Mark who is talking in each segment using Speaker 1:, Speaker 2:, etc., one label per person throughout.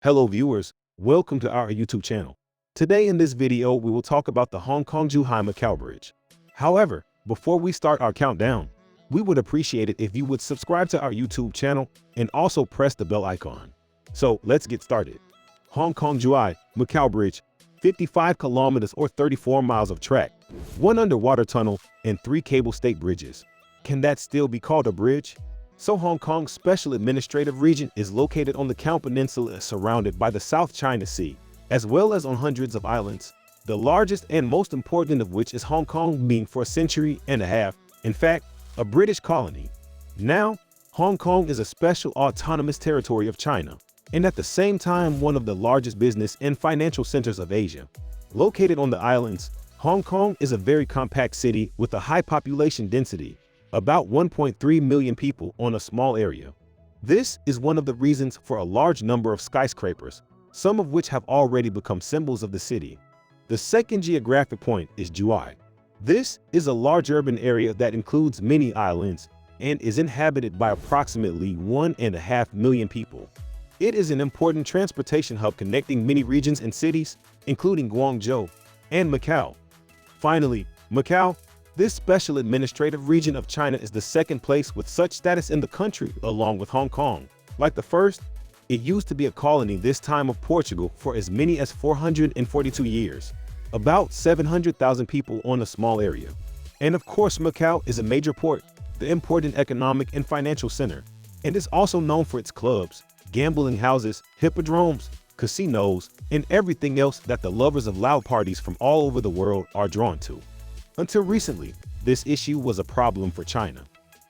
Speaker 1: Hello viewers, welcome to our YouTube channel. Today in this video we will talk about the Hong Kong-Zhuhai-Macau Bridge. However, before we start our countdown, we would appreciate it if you would subscribe to our YouTube channel and also press the bell icon. So let's get started. Hong Kong-Zhuhai-Macau Bridge, 55 kilometers or 34 miles of track, 1 underwater tunnel, and 3 cable-stayed bridges. Can that still be called a bridge? So Hong Kong's Special Administrative Region is located on the Macau Peninsula surrounded by the South China Sea, as well as on hundreds of islands, the largest and most important of which is Hong Kong, being for a century and a half, in fact, a British colony. Now, Hong Kong is a special autonomous territory of China, and at the same time one of the largest business and financial centers of Asia. Located on the islands, Hong Kong is a very compact city with a high population density, about 1.3 million people on a small area. This is one of the reasons for a large number of skyscrapers, some of which have already become symbols of the city. The second geographic point is Zhuhai. This is a large urban area that includes many islands and is inhabited by approximately 1.5 million people. It is an important transportation hub connecting many regions and cities, including Guangzhou and Macau. Finally, Macau. This special administrative region of China is the second place with such status in the country, along with Hong Kong. Like the first, it used to be a colony this time of Portugal for as many as 442 years, about 700,000 people on a small area. And of course, Macau is a major port, the important economic and financial center, and is also known for its clubs, gambling houses, hippodromes, casinos, and everything else that the lovers of loud parties from all over the world are drawn to. Until recently, this issue was a problem for China.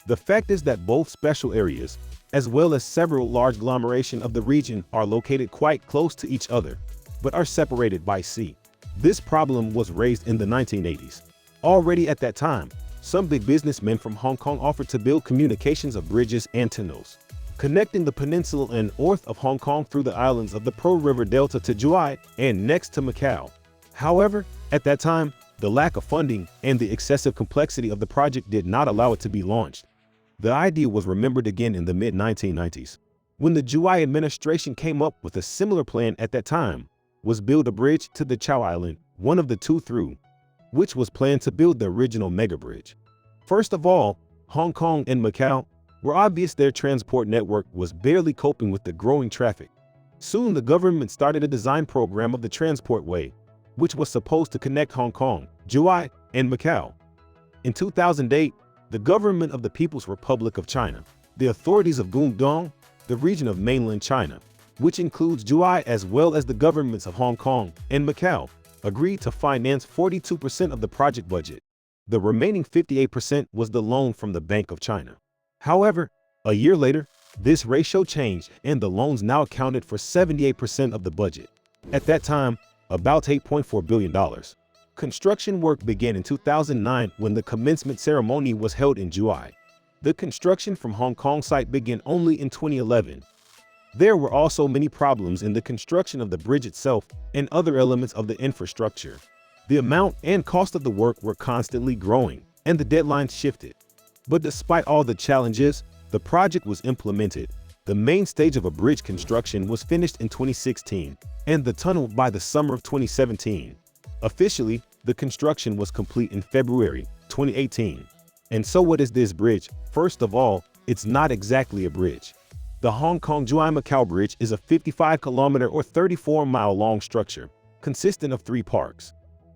Speaker 1: The fact is that both special areas, as well as several large agglomerations of the region, are located quite close to each other, but are separated by sea. This problem was raised in the 1980s. Already at that time, some big businessmen from Hong Kong offered to build communications of bridges and tunnels, connecting the peninsula and north of Hong Kong through the islands of the Pearl River Delta to Zhuhai and next to Macau. However, at that time, the lack of funding and the excessive complexity of the project did not allow it to be launched. The idea was remembered again in the mid-1990s, when the Zhuhai administration came up with a similar plan. At that time was build a bridge to the Chao Island, one of the two through which was planned to build the original mega bridge. First of all, Hong Kong and Macau were obvious their transport network was barely coping with the growing traffic. Soon the government started a design program of the transport way, which was supposed to connect Hong Kong, Zhuhai, and Macau. In 2008, the government of the People's Republic of China, the authorities of Guangdong, the region of mainland China, which includes Zhuhai as well as the governments of Hong Kong and Macau, agreed to finance 42% of the project budget. The remaining 58% was the loan from the Bank of China. However, a year later, this ratio changed and the loans now accounted for 78% of the budget. At that time, about $8.4 billion. Construction work began in 2009 when the commencement ceremony was held in Zhuhai. The construction from Hong Kong site began only in 2011. There were also many problems in the construction of the bridge itself and other elements of the infrastructure. The amount and cost of the work were constantly growing, and the deadlines shifted. But despite all the challenges, the project was implemented. The main stage of a bridge construction was finished in 2016, and the tunnel by the summer of 2017. Officially, the construction was complete in February 2018. And so what is this bridge? First of all, it's not exactly a bridge. The Hong Kong-Zhuhai-Macau Bridge is a 55-kilometer or 34-mile long structure, consisting of 3 parts.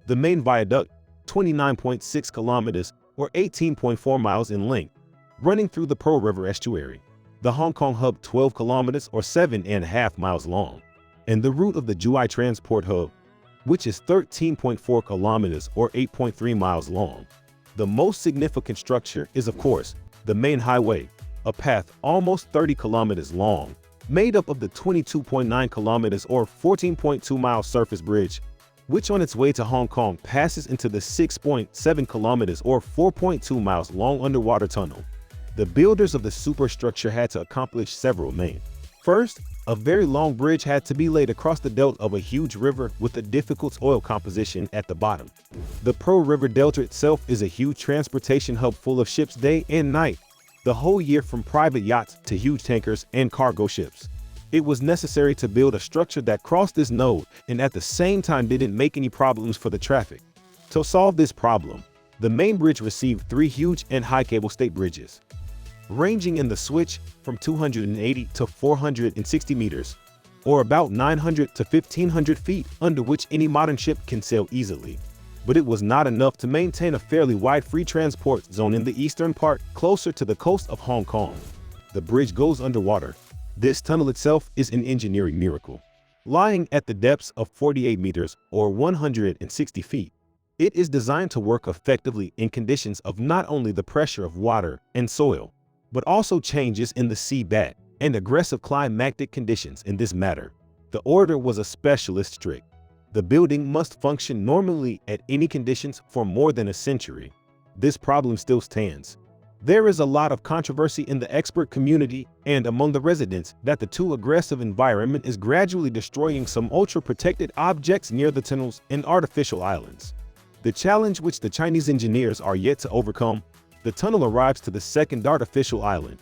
Speaker 1: The main viaduct, 29.6 kilometers or 18.4 miles in length, running through the Pearl River estuary. The Hong Kong hub, 12 kilometers or 7.5 miles long, and the route of the Zhuhai transport hub, which is 13.4 kilometers or 8.3 miles long. The most significant structure is, of course, the main highway, a path almost 30 kilometers long, made up of the 22.9 kilometers or 14.2 mile surface bridge, which on its way to Hong Kong passes into the 6.7 kilometers or 4.2 miles long underwater tunnel. The builders of the superstructure had to accomplish several main. First, a very long bridge had to be laid across the delta of a huge river with a difficult oil composition at the bottom. The Pearl River Delta itself is a huge transportation hub full of ships day and night, the whole year, from private yachts to huge tankers and cargo ships. It was necessary to build a structure that crossed this node and at the same time didn't make any problems for the traffic. To solve this problem, the main bridge received 3 huge and high cable-stayed bridges, ranging in the switch from 280 to 460 meters, or about 900 to 1,500 feet, under which any modern ship can sail easily. But it was not enough to maintain a fairly wide free transport zone in the eastern part, closer to the coast of Hong Kong. The bridge goes underwater. This tunnel itself is an engineering miracle. Lying at the depths of 48 meters or 160 feet, it is designed to work effectively in conditions of not only the pressure of water and soil, but also changes in the seabed and aggressive climatic conditions. In this matter, the order was especially strict. The building must function normally at any conditions for more than a century. This problem still stands. There is a lot of controversy in the expert community and among the residents that the too aggressive environment is gradually destroying some ultra-protected objects near the tunnels and artificial islands. The challenge which the Chinese engineers are yet to overcome, the tunnel arrives to the second artificial island,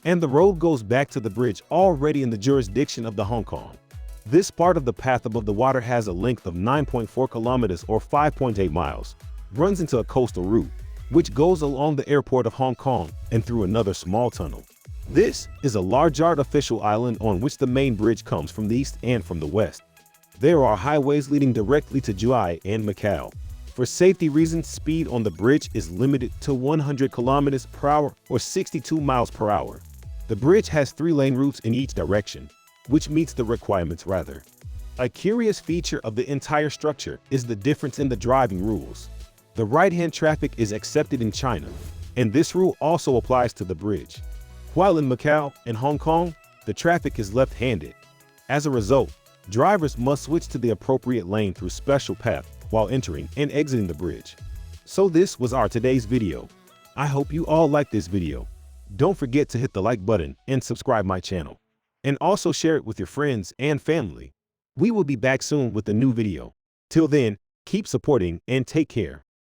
Speaker 1: and the road goes back to the bridge already in the jurisdiction of the Hong Kong. This part of the path above the water has a length of 9.4 kilometers or 5.8 miles, runs into a coastal route, which goes along the airport of Hong Kong and through another small tunnel. This is a large artificial island on which the main bridge comes from the east and from the west. There are highways leading directly to Zhuhai and Macau. For safety reasons, speed on the bridge is limited to 100 kilometers per hour or 62 miles per hour. The bridge has 3 lane routes in each direction, which meets the requirements rather. A curious feature of the entire structure is the difference in the driving rules. The right-hand traffic is accepted in China, and this rule also applies to the bridge. While in Macau and Hong Kong, the traffic is left-handed. As a result, drivers must switch to the appropriate lane through special path while entering and exiting the bridge. So this was our today's video. I hope you all liked this video. Don't forget to hit the like button and subscribe my channel. And also share it with your friends and family. We will be back soon with a new video. Till then, keep supporting and take care.